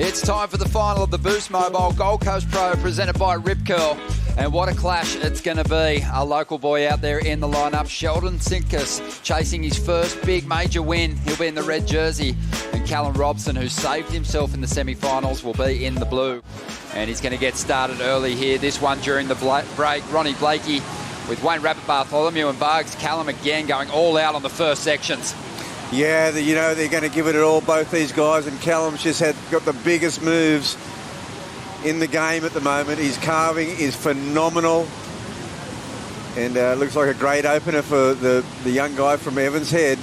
It's time for the final of the Boost Mobile Gold Coast Pro presented by Rip Curl. And what a clash it's going to be. A local boy out there in the lineup, Sheldon Simkus, chasing his first big major win. He'll be in the red jersey. And Callum Robson, who saved himself in the semi-finals, will be in the blue. And he's going to get started early here. This one during the break, Ronnie Blakey with Wayne Rabbit, Bartholomew and Bugs. Callum again going all out on the first sections. Yeah, they're going to give it all, both these guys, and Callum's just got the biggest moves in the game at the moment. His carving is phenomenal, and looks like a great opener for the young guy from Evans Head.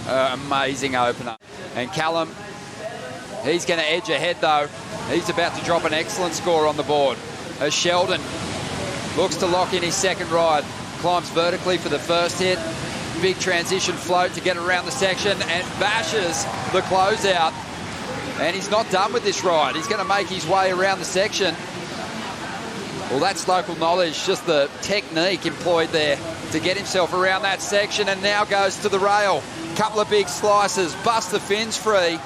Amazing opener. And Callum, he's going to edge ahead though. He's about to drop an excellent score on the board. As Sheldon looks to lock in his second ride, climbs vertically for the first hit. Big transition float to get around the section and bashes the closeout. And he's not done with this ride. He's going to make his way around the section. Well, that's local knowledge, just the technique employed there to get himself around that section, and now goes to the rail. Couple of big slices, bust the fins free.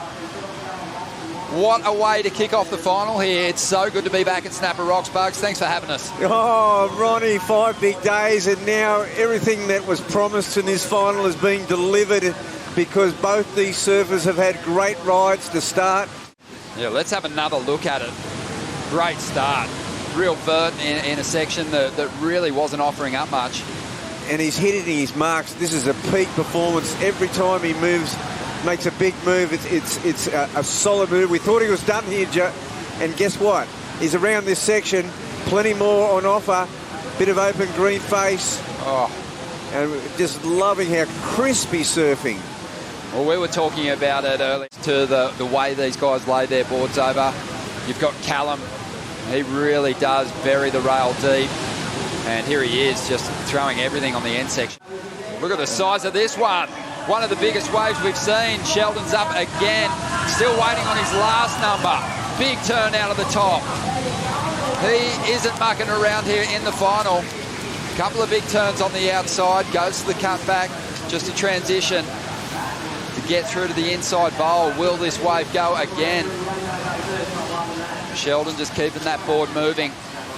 What a way to kick off the final here. It's so good to be back at Snapper Rocks, Bugs. Thanks for having us. Oh, Ronnie, 5 big days, and now everything that was promised in this final is being delivered because both these surfers have had great rides to start. Yeah, let's have another look at it. Great start. Real vert in a section that really wasn't offering up much. And he's hitting his marks. This is a peak performance. Every time he moves, makes a big move. It's a solid move. We thought he was done here, and guess what? He's around this section. Plenty more on offer. Bit of open green face. Oh. And just loving how crisp he's surfing. Well, we were talking about it earlier, to the way these guys lay their boards over. You've got Callum. He really does bury the rail deep. And here he is, just throwing everything on the end section. Look at the size of this one. One of the biggest waves we've seen. Sheldon's up again, still waiting on his last number. Big turn out of the top. He isn't mucking around here in the final. Couple of big turns on the outside, goes to the cutback, just a transition to get through to the inside bowl. Will this wave go again? Sheldon just keeping that board moving.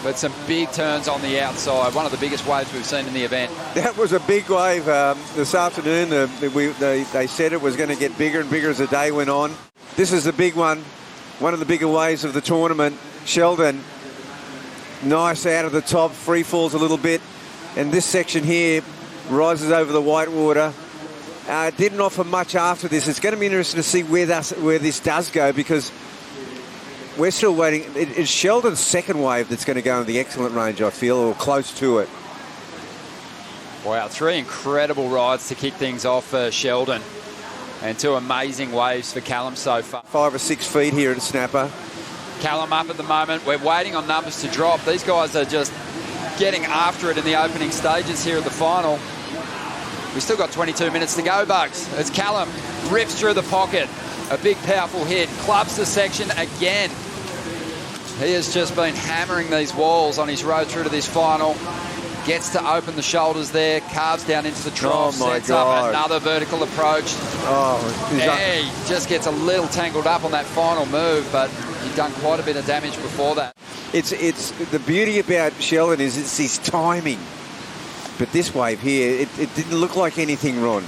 But some big turns on the outside. One of the biggest waves we've seen in the event. That was a big wave this afternoon. They said it was going to get bigger and bigger as the day went on. This is the big one. One of the bigger waves of the tournament. Sheldon, nice out of the top, free falls a little bit. And this section here rises over the whitewater. Didn't offer much after this. It's going to be interesting to see where this does go, because we're still waiting. It's Sheldon's second wave that's going to go in the excellent range, I feel, or close to it. Wow, 3 incredible rides to kick things off for Sheldon. And 2 amazing waves for Callum so far. 5 or 6 feet here at Snapper. Callum up at the moment. We're waiting on numbers to drop. These guys are just getting after it in the opening stages here at the final. We've still got 22 minutes to go, Bugs. As Callum rips through the pocket. A big, powerful hit. Clubs the section again. He has just been hammering these walls on his road through to this final. Gets to open the shoulders there. Carves down into the trough. Oh, my sets God. up another vertical approach. Oh, he just gets a little tangled up on that final move, but he'd done quite a bit of damage before that. It's the beauty about Sheldon is it's his timing. But this wave here, it didn't look like anything, Ron.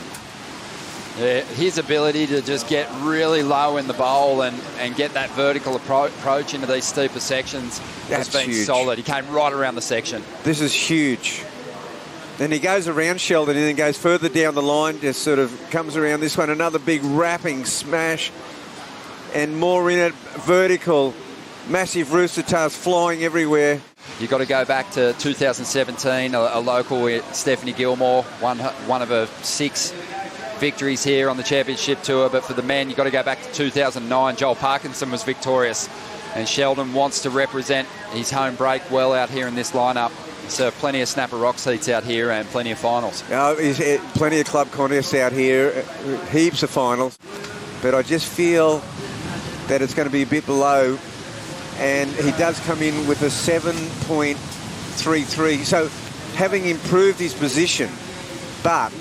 Yeah, his ability to just get really low in the bowl and get that vertical approach into these steeper sections has been huge. solid. He came right around the section. This is huge. Then he goes around Sheldon and then goes further down the line, just sort of comes around this one. Another big wrapping smash and more in it, vertical. Massive rooster tails flying everywhere. You've got to go back to 2017, a local, Stephanie Gilmore, one of her 6 victories here on the championship tour. But for the men, you've got to go back to 2009. Joel Parkinson was victorious, and Sheldon wants to represent his home break well out here in this lineup. So plenty of Snapper Rocks heats out here and plenty of finals. Plenty of club contests out here, heaps of finals. But I just feel that it's going to be a bit below, and he does come in with a 7.33. So having improved his position, but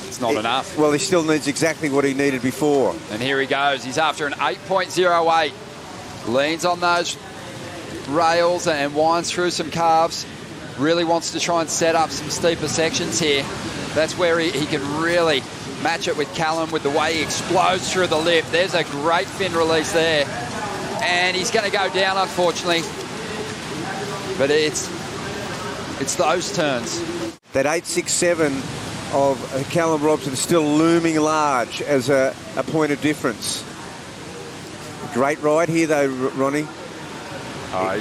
it's not enough. Well, he still needs exactly what he needed before. And here he goes. He's after an 8.08. Leans on those rails and winds through some carves. Really wants to try and set up some steeper sections here. That's where he can really match it with Callum with the way he explodes through the lip. There's a great fin release there. And he's going to go down, unfortunately. But it's those turns. That 8.67 of Callum Robson still looming large as a point of difference. Great ride here, though, Ronnie. Oh,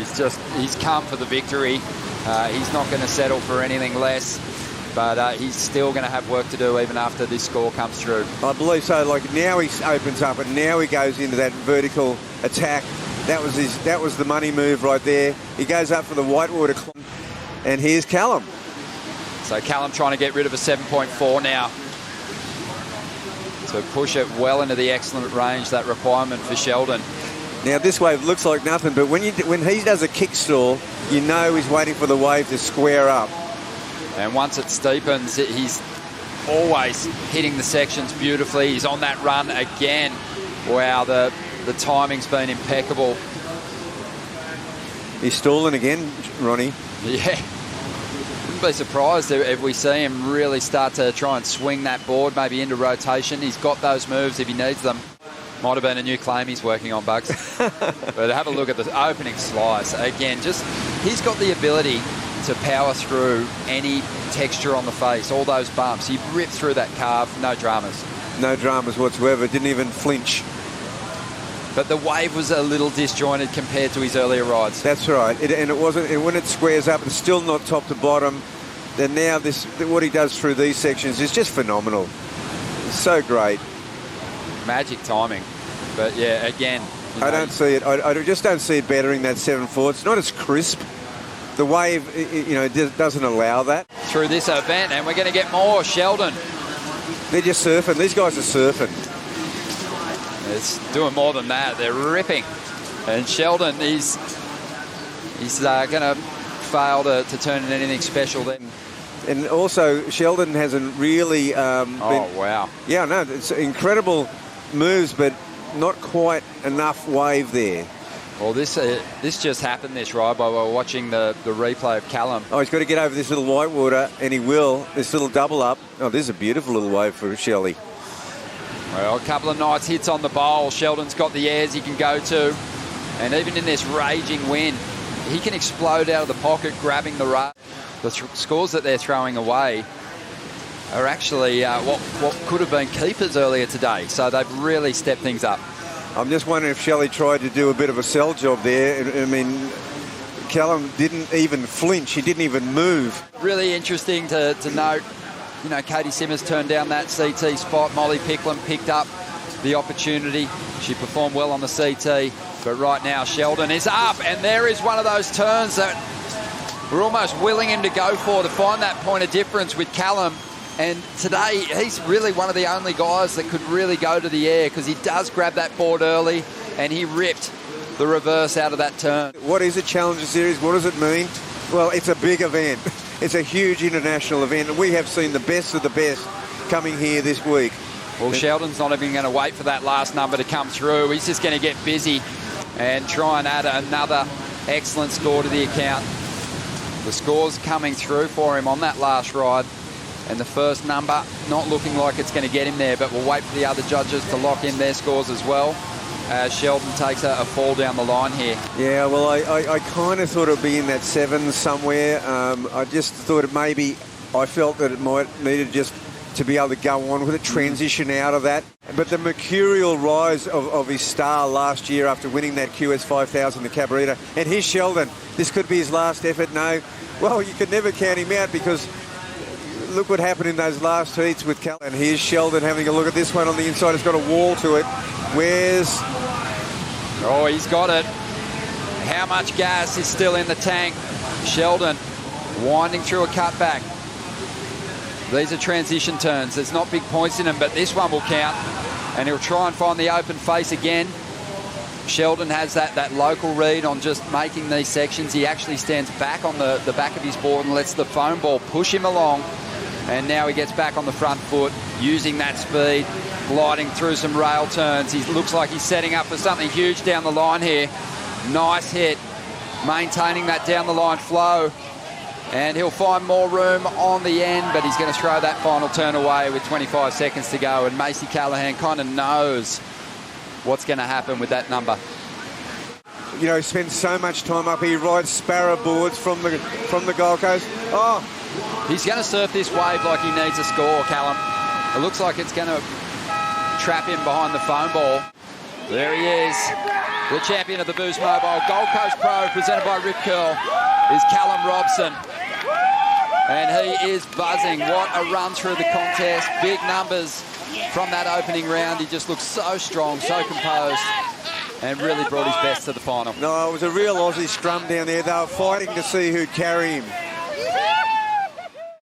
he's come for the victory. He's not going to settle for anything less. But he's still going to have work to do even after this score comes through. I believe so. Like now he opens up and now he goes into that vertical attack. That was the money move right there. He goes up for the whitewater climb, and here's Callum. So Callum trying to get rid of a 7.4 now. So push it well into the excellent range, that requirement for Sheldon. Now this wave looks like nothing, but when he does a kick stall, you know he's waiting for the wave to square up. And once it steepens, he's always hitting the sections beautifully. He's on that run again. Wow, the timing's been impeccable. He's stalling again, Ronnie. Yeah. Wouldn't be surprised if we see him really start to try and swing that board maybe into rotation. He's got those moves if he needs them. Might have been a new claim he's working on, Bugs. But have a look at the opening slice. Again, he's got the ability to power through any texture on the face, all those bumps. He ripped through that carve, no dramas. No dramas whatsoever, didn't even flinch. But the wave was a little disjointed compared to his earlier rides. That's right, and it wasn't. And when it squares up, it's still not top to bottom. Then now what he does through these sections is just phenomenal. It's so great. Magic timing. But yeah, again, I don't see it. I just don't see it bettering that 7.4. It's not as crisp. The wave, doesn't allow that. Through this event, and we're going to get more. Sheldon. They're just surfing. These guys are surfing. It's doing more than that. They're ripping. And Sheldon, he's going to fail to turn into anything special then. And also, Sheldon hasn't really wow. Yeah, no, it's incredible moves, but not quite enough wave there. Well, this just happened, this ride, by watching the replay of Callum. Oh, he's got to get over this little whitewater, and he will. This little double up. Oh, this is a beautiful little wave for Shelley. Well, a couple of nice hits on the bowl. Sheldon's got the airs he can go to. And even in this raging wind, he can explode out of the pocket, grabbing the run. The scores that they're throwing away are actually what could have been keepers earlier today. So they've really stepped things up. I'm just wondering if Shelley tried to do a bit of a sell job there. I mean, Callum didn't even flinch. He didn't even move. Really interesting to note. Caity Simmers turned down that CT spot. Molly Picklum picked up the opportunity. She performed well on the CT. But right now, Sheldon is up. And there is one of those turns that we're almost willing him to go for, to find that point of difference with Callum. And today, he's really one of the only guys that could really go to the air, because he does grab that board early and he ripped the reverse out of that turn. What is a Challenger Series? What does it mean? Well, it's a big event. It's a huge international event, and we have seen the best of the best coming here this week. Well, Sheldon's not even going to wait for that last number to come through. He's just going to get busy and try and add another excellent score to the account. The score's coming through for him on that last ride. And the first number not looking like it's going to get him there, but we'll wait for the other judges to lock in their scores as well. Sheldon takes a fall down the line here. Yeah, well, I kind of thought it would be in that 7 somewhere. I just thought I felt that it might needed just to be able to go on with it, transition out of that. But the mercurial rise of his star last year after winning that QS 5000, the Cabarita, and here's Sheldon. This could be his last effort. No, well, you could never count him out, because look what happened in those last heats with Cal. And here's Sheldon having a look at this one on the inside. It's got a wall to it. Oh, he's got it. How much gas is still in the tank? Sheldon winding through a cutback. These are transition turns. There's not big points in them, but this one will count. And he'll try and find the open face again. Sheldon has that local read on just making these sections. He actually stands back on the back of his board and lets the foam ball push him along. And now he gets back on the front foot, using that speed, gliding through some rail turns. He looks like he's setting up for something huge down the line here. Nice hit, maintaining that down the line flow. And he'll find more room on the end, but he's going to throw that final turn away with 25 seconds to go. And Macy Callahan kind of knows what's going to happen with that number. You know, he spends so much time up here. He rides sparrow boards from the Gold Coast. Oh, he's going to surf this wave like he needs a score, Callum. It looks like it's going to trap him behind the foam ball. There he is, the champion of the Boost Mobile Gold Coast Pro, presented by Rip Curl, is Callum Robson. And he is buzzing. What a run through the contest. Big numbers from that opening round. He just looks so strong, so composed, and really brought his best to the final. No, it was a real Aussie scrum down there. They were fighting to see who'd carry him.